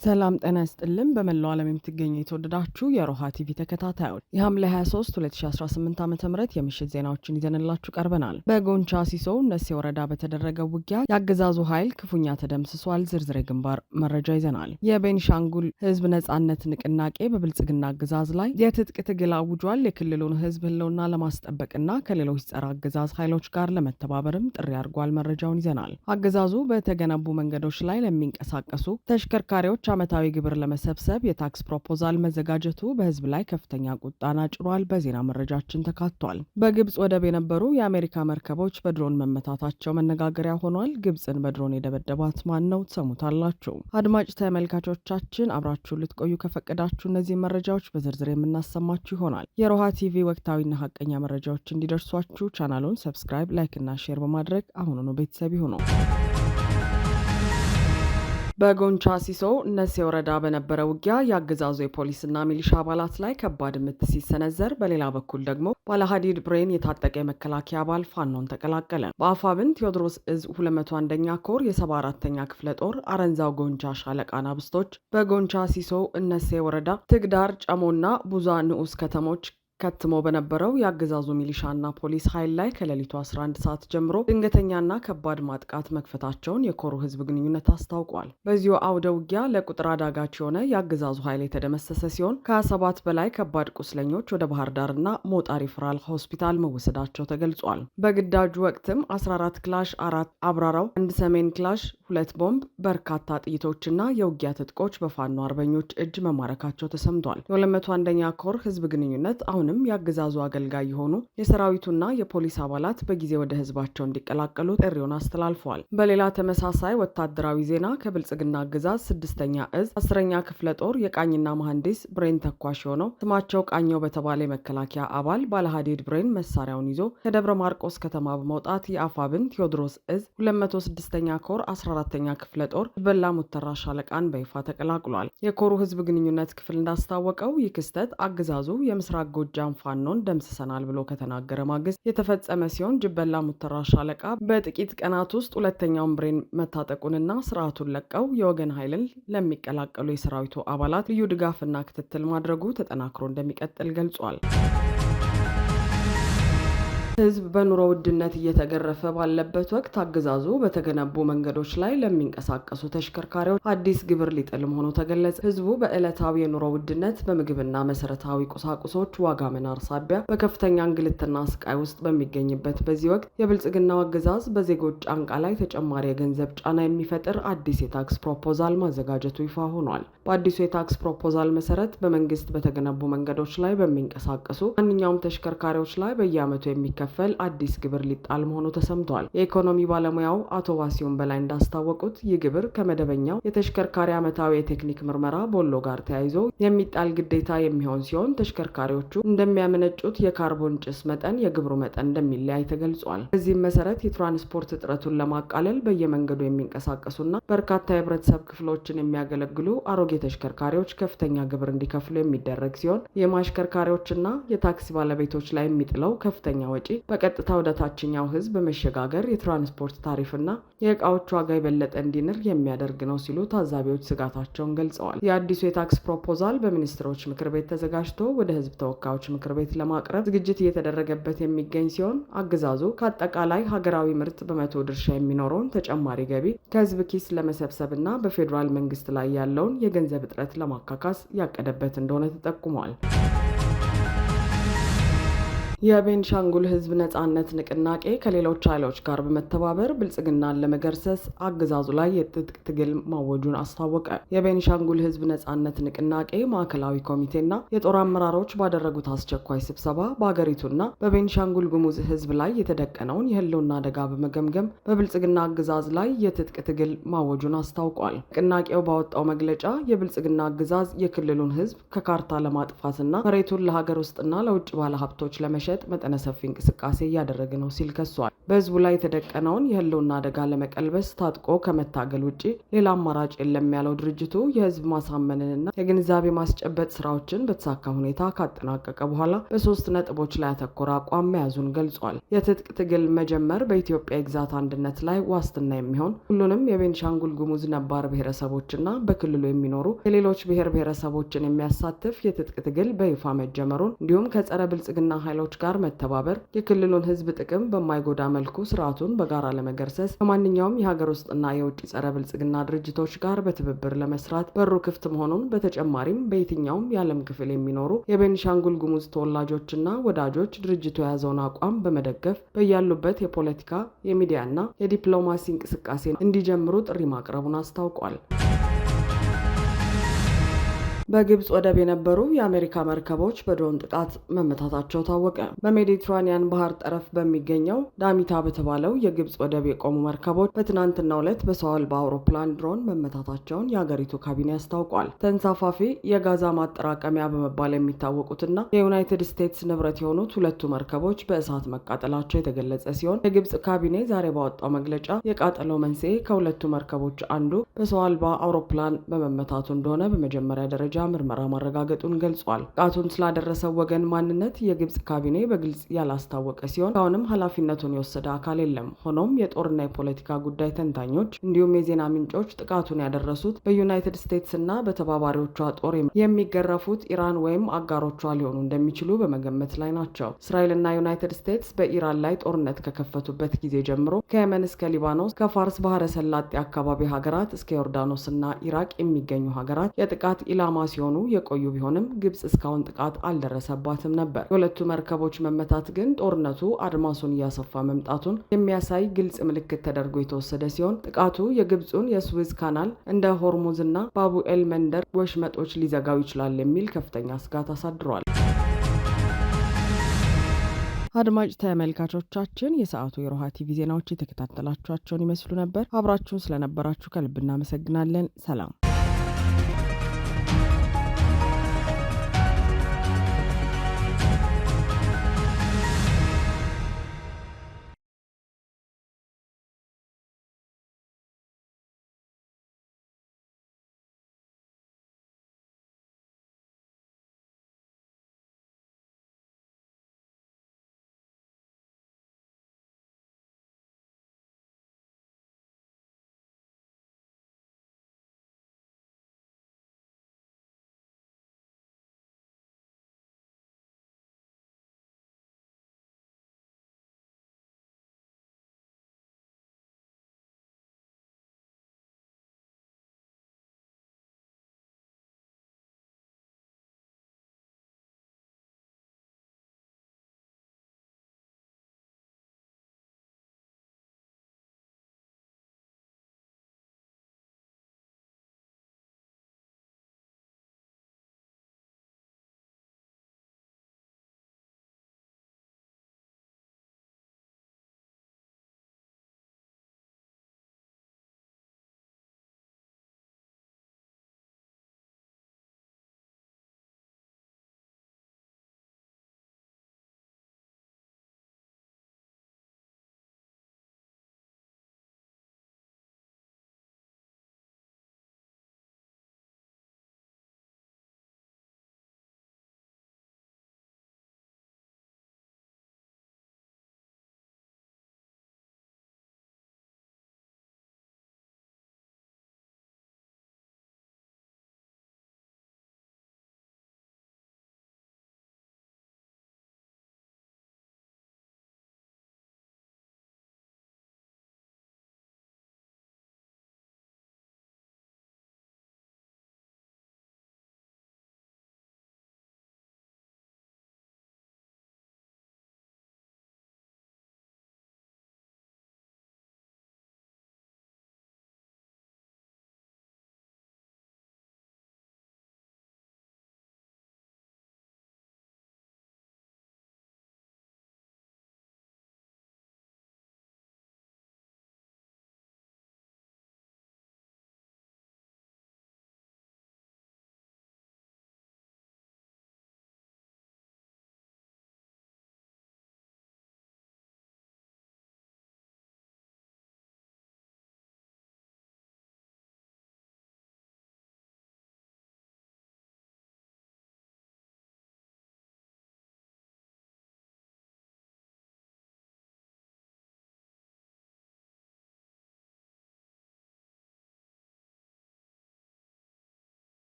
ሰላም ጤና ይስጥልን። በመላው ዓለም የምትገኙ የተወደዳችሁ የሮሃ ቲቪ ተከታታዮች የሐምሌ 23 2018 ዓ.ም የምሽት ዜናዎችን ይዘንላችሁ ቀርበናል። በጎንቻ ሲሶ እነሴ ወረዳ በተደረገው ውጊያ የአገዛዙ ኃይል ክፉኛ ተደምስሷል። ዝርዝር የግንባር መረጃ ይዘናል። የቤኒሻንጉል ሕዝብ ነጻነት ንቅናቄ በብልጽግና አገዛዝ ላይ የትጥቅ ትግል አውጇል። የክልሉን ሕዝብ ህልውና ለማስጠበቅና ከሌሎች ጸረ አገዛዝ ኃይሎች ጋር ለመተባበርም ጥሪ አድርጓል። መረጃውን ይዘናል። አገዛዙ በተገነቡ መንገዶች ላይ ለሚንቀሳቀሱ ተሽከርካሪዎች ዓመታዊ ግብር ለመሰብሰብ የታክስ ፕሮፖዛል መዘጋጀቱ በህዝብ ላይ ከፍተኛ ቁጣን አጭሯል። በዜና መረጃችን ተካቷል። በግብጽ ወደብ የነበሩ የአሜሪካ መርከቦች በድሮን መመታታቸው መነጋገሪያ ሆኗል። ግብጽን በድሮን የደበደባት ማን ነው? ትሰሙታላችሁ። አድማጭ ተመልካቾቻችን አብራችሁን ልትቆዩ ከፈቀዳችሁ እነዚህ መረጃዎች በዝርዝር የምናሰማችሁ ይሆናል። የሮሃ ቲቪ ወቅታዊና ሀቀኛ መረጃዎች እንዲደርሷችሁ ቻናሉን ሰብስክራይብ፣ ላይክ እና ሼር በማድረግ አሁኑኑ ቤተሰብ ይሁኑ። በጎንቻ ሲሶ እነሴ ወረዳ በነበረ ውጊያ የአገዛዙ የፖሊስና ሚሊሻ አባላት ላይ ከባድ ምት ሲሰነዘር፣ በሌላ በኩል ደግሞ ባለሀዲድ ብሬን የታጠቀ የመከላከያ አባል ፋኖን ተቀላቀለ። በአፋብን ቴዎድሮስ እዝ 201ኛ ኮር የ74ኛ ክፍለ ጦር አረንዛው ጎንቻ ሻለቃ ናብስቶች በጎንቻ ሲሶ እነሴ ወረዳ ትግዳር፣ ጨሞና ቡዛ ንዑስ ከተሞች ከትሞ በነበረው የአገዛዙ ሚሊሻና ፖሊስ ኃይል ላይ ከሌሊቱ 11 ሰዓት ጀምሮ ድንገተኛና ከባድ ማጥቃት መክፈታቸውን የኮሩ ህዝብ ግንኙነት አስታውቋል። በዚሁ አውደ ውጊያ ለቁጥር አዳጋች የሆነ የአገዛዙ ኃይል የተደመሰሰ ሲሆን ከ27 በላይ ከባድ ቁስለኞች ወደ ባህር ዳርና ሞጣ ሪፈራል ሆስፒታል መወሰዳቸው ተገልጿል። በግዳጁ ወቅትም 14 ክላሽ፣ 4 አብራራው፣ 1 ሰሜን ክላሽ፣ 2 ቦምብ፣ በርካታ ጥይቶችና የውጊያ ትጥቆች በፋኖ አርበኞች እጅ መማረካቸው ተሰምቷል። የ201ኛ ኮር ህዝብ ግንኙነት አሁን የአገዛዙ አገልጋይ የሆኑ የሰራዊቱና የፖሊስ አባላት በጊዜ ወደ ህዝባቸው እንዲቀላቀሉ ጥሪውን አስተላልፈዋል። በሌላ ተመሳሳይ ወታደራዊ ዜና ከብልጽግና አገዛዝ 6ኛ እዝ 10ኛ ክፍለ ጦር የቃኝና መሐንዲስ ብሬን ተኳሽ የሆነው ስማቸው ቃኘው በተባለ የመከላከያ አባል ባለሀዲድ ብሬን መሳሪያውን ይዞ ከደብረ ማርቆስ ከተማ በመውጣት የአፋብን ቴዎድሮስ እዝ 206ኛ ኮር 14ኛ ክፍለ ጦር በላ ሙተራ ሻለቃን በይፋ ተቀላቅሏል። የኮሩ ህዝብ ግንኙነት ክፍል እንዳስታወቀው ይህ ክስተት አገዛዙ የምስራቅ ጎጃም ፋኖን ደምስሰናል ብሎ ከተናገረ ማግስት የተፈጸመ ሲሆን ጅበላ ሙተራ ሻለቃ በጥቂት ቀናት ውስጥ ሁለተኛውን ብሬን መታጠቁንና ስርዓቱን ለቀው የወገን ኃይልን ለሚቀላቀሉ የሰራዊቱ አባላት ልዩ ድጋፍና ክትትል ማድረጉ ተጠናክሮ እንደሚቀጥል ገልጿል። ህዝብ በኑሮ ውድነት እየተገረፈ ባለበት ወቅት አገዛዙ በተገነቡ መንገዶች ላይ ለሚንቀሳቀሱ ተሽከርካሪዎች አዲስ ግብር ሊጥል መሆኑ ተገለጸ። ህዝቡ በዕለታዊ የኑሮ ውድነት በምግብና መሰረታዊ ቁሳቁሶች ዋጋ መናር ሳቢያ በከፍተኛ እንግልትና ስቃይ ውስጥ በሚገኝበት በዚህ ወቅት የብልጽግናው አገዛዝ በዜጎች ጫንቃ ላይ ተጨማሪ የገንዘብ ጫና የሚፈጥር አዲስ የታክስ ፕሮፖዛል ማዘጋጀቱ ይፋ ሆኗል። በአዲሱ የታክስ ፕሮፖዛል መሰረት በመንግስት በተገነቡ መንገዶች ላይ በሚንቀሳቀሱ ማንኛውም ተሽከርካሪዎች ላይ በየዓመቱ የሚከፈል አዲስ ግብር ሊጣል መሆኑ ተሰምቷል። የኢኮኖሚ ባለሙያው አቶ ዋሲሁን በላይ እንዳስታወቁት ይህ ግብር ከመደበኛው የተሽከርካሪ ዓመታዊ የቴክኒክ ምርመራ ቦሎ ጋር ተያይዞ የሚጣል ግዴታ የሚሆን ሲሆን ተሽከርካሪዎቹ እንደሚያመነጩት የካርቦን ጭስ መጠን የግብሩ መጠን እንደሚለያይ ተገልጿል። በዚህም መሰረት የትራንስፖርት እጥረቱን ለማቃለል በየመንገዱ የሚንቀሳቀሱና በርካታ የህብረተሰብ ክፍሎችን የሚያገለግሉ አሮጌ ተሽከርካሪዎች ከፍተኛ ግብር እንዲከፍሉ የሚደረግ ሲሆን የማሽከርካሪዎችና የታክሲ ባለቤቶች ላይ የሚጥለው ከፍተኛ ወጪ በቀጥታ ወደ ታችኛው ህዝብ በመሸጋገር የትራንስፖርት ታሪፍና የእቃዎች ዋጋ የበለጠ እንዲንር የሚያደርግ ነው ሲሉ ታዛቢዎች ስጋታቸውን ገልጸዋል። የአዲሱ የታክስ ፕሮፖዛል በሚኒስትሮች ምክር ቤት ተዘጋጅቶ ወደ ህዝብ ተወካዮች ምክር ቤት ለማቅረብ ዝግጅት እየተደረገበት የሚገኝ ሲሆን አገዛዙ ከአጠቃላይ ሀገራዊ ምርት በመቶ ድርሻ የሚኖረውን ተጨማሪ ገቢ ከህዝብ ኪስ ለመሰብሰብና በፌዴራል መንግስት ላይ ያለውን የገንዘብ እጥረት ለማካካስ ያቀደበት እንደሆነ ተጠቁሟል። የቤኒሻንጉል ህዝብ ነጻነት ንቅናቄ ከሌሎች ኃይሎች ጋር በመተባበር ብልጽግናን ለመገርሰስ አገዛዙ ላይ የትጥቅ ትግል ማወጁን አስታወቀ። የቤኒሻንጉል ህዝብ ነጻነት ንቅናቄ ማዕከላዊ ኮሚቴና የጦር አመራሮች ባደረጉት አስቸኳይ ስብሰባ በአገሪቱና በቤኒሻንጉል ጉሙዝ ህዝብ ላይ የተደቀነውን የህልውና አደጋ በመገምገም በብልጽግና አገዛዝ ላይ የትጥቅ ትግል ማወጁን አስታውቋል። ንቅናቄው ባወጣው መግለጫ የብልጽግና አገዛዝ የክልሉን ህዝብ ከካርታ ለማጥፋትና መሬቱን ለሀገር ውስጥና ለውጭ ባለሀብቶች ለመሸጥ መጠነ ሰፊ እንቅስቃሴ እያደረገ ነው ሲል ከሷል። በህዝቡ ላይ የተደቀነውን የህልውና አደጋ ለመቀልበስ ታጥቆ ከመታገል ውጪ ሌላ አማራጭ የለም ያለው ድርጅቱ የህዝብ ማሳመንንና የግንዛቤ ማስጨበጥ ስራዎችን በተሳካ ሁኔታ ካጠናቀቀ በኋላ በሶስት ነጥቦች ላይ ያተኮረ አቋም መያዙን ገልጿል። የትጥቅ ትግል መጀመር በኢትዮጵያ የግዛት አንድነት ላይ ዋስትና የሚሆን ሁሉንም የቤንሻንጉል ጉሙዝ ነባር ብሔረሰቦችና በክልሉ የሚኖሩ የሌሎች ብሔር ብሔረሰቦችን የሚያሳትፍ የትጥቅ ትግል በይፋ መጀመሩን እንዲሁም ከጸረ ብልጽግና ኃይሎች ጋር መተባበር የክልሉን ህዝብ ጥቅም በማይጎዳ መልኩ ስርዓቱን በጋራ ለመገርሰስ ከማንኛውም የሀገር ውስጥና የውጭ ጸረ ብልጽግና ድርጅቶች ጋር በትብብር ለመስራት በሩ ክፍት መሆኑን፣ በተጨማሪም በየትኛውም የዓለም ክፍል የሚኖሩ የቤንሻንጉል ጉሙዝ ተወላጆችና ወዳጆች ድርጅቱ የያዘውን አቋም በመደገፍ በያሉበት የፖለቲካ የሚዲያና የዲፕሎማሲ እንቅስቃሴ እንዲጀምሩ ጥሪ ማቅረቡን አስታውቋል። በግብጽ ወደብ የነበሩ የአሜሪካ መርከቦች በድሮን ጥቃት መመታታቸው ታወቀ። በሜዲትራኒያን ባህር ጠረፍ በሚገኘው ዳሚታ በተባለው የግብጽ ወደብ የቆሙ መርከቦች በትናንትናው ዕለት በሰው አልባ አውሮፕላን ድሮን መመታታቸውን የአገሪቱ ካቢኔ አስታውቋል። ተንሳፋፊ የጋዛ ማጠራቀሚያ በመባል የሚታወቁትና የዩናይትድ ስቴትስ ንብረት የሆኑት ሁለቱ መርከቦች በእሳት መቃጠላቸው የተገለጸ ሲሆን የግብጽ ካቢኔ ዛሬ ባወጣው መግለጫ የቃጠለው መንስኤ ከሁለቱ መርከቦች አንዱ በሰው አልባ አውሮፕላን በመመታቱ እንደሆነ በመጀመሪያ ደረጃ ምርመራ ማረጋገጡን ገልጿል። ጥቃቱን ስላደረሰው ወገን ማንነት የግብጽ ካቢኔ በግልጽ ያላስታወቀ ሲሆን አሁንም ኃላፊነቱን የወሰደ አካል የለም። ሆኖም የጦርና የፖለቲካ ጉዳይ ተንታኞች እንዲሁም የዜና ምንጮች ጥቃቱን ያደረሱት በዩናይትድ ስቴትስ እና በተባባሪዎቿ ጦር የሚገረፉት ኢራን ወይም አጋሮቿ ሊሆኑ እንደሚችሉ በመገመት ላይ ናቸው። እስራኤልና ዩናይትድ ስቴትስ በኢራን ላይ ጦርነት ከከፈቱበት ጊዜ ጀምሮ ከየመን እስከ ሊባኖስ ከፋርስ ባህረ ሰላጤ አካባቢ ሀገራት እስከ ዮርዳኖስ እና ኢራቅ የሚገኙ ሀገራት የጥቃት ኢላማ ሲሆኑ የቆዩ ቢሆንም ግብጽ እስካሁን ጥቃት አልደረሰባትም ነበር። የሁለቱ መርከቦች መመታት ግን ጦርነቱ አድማሱን እያሰፋ መምጣቱን የሚያሳይ ግልጽ ምልክት ተደርጎ የተወሰደ ሲሆን ጥቃቱ የግብጹን የስዊዝ ካናል እንደ ሆርሙዝ እና ባቡ ኤል መንደር ወሽመጦች ሊዘጋው ይችላል የሚል ከፍተኛ ስጋት አሳድሯል። አድማጭ ተመልካቾቻችን የሰዓቱ የሮሃ ቲቪ ዜናዎች የተከታተላችኋቸውን ይመስሉ ነበር። አብራችሁን ስለነበራችሁ ከልብ እናመሰግናለን። ሰላም።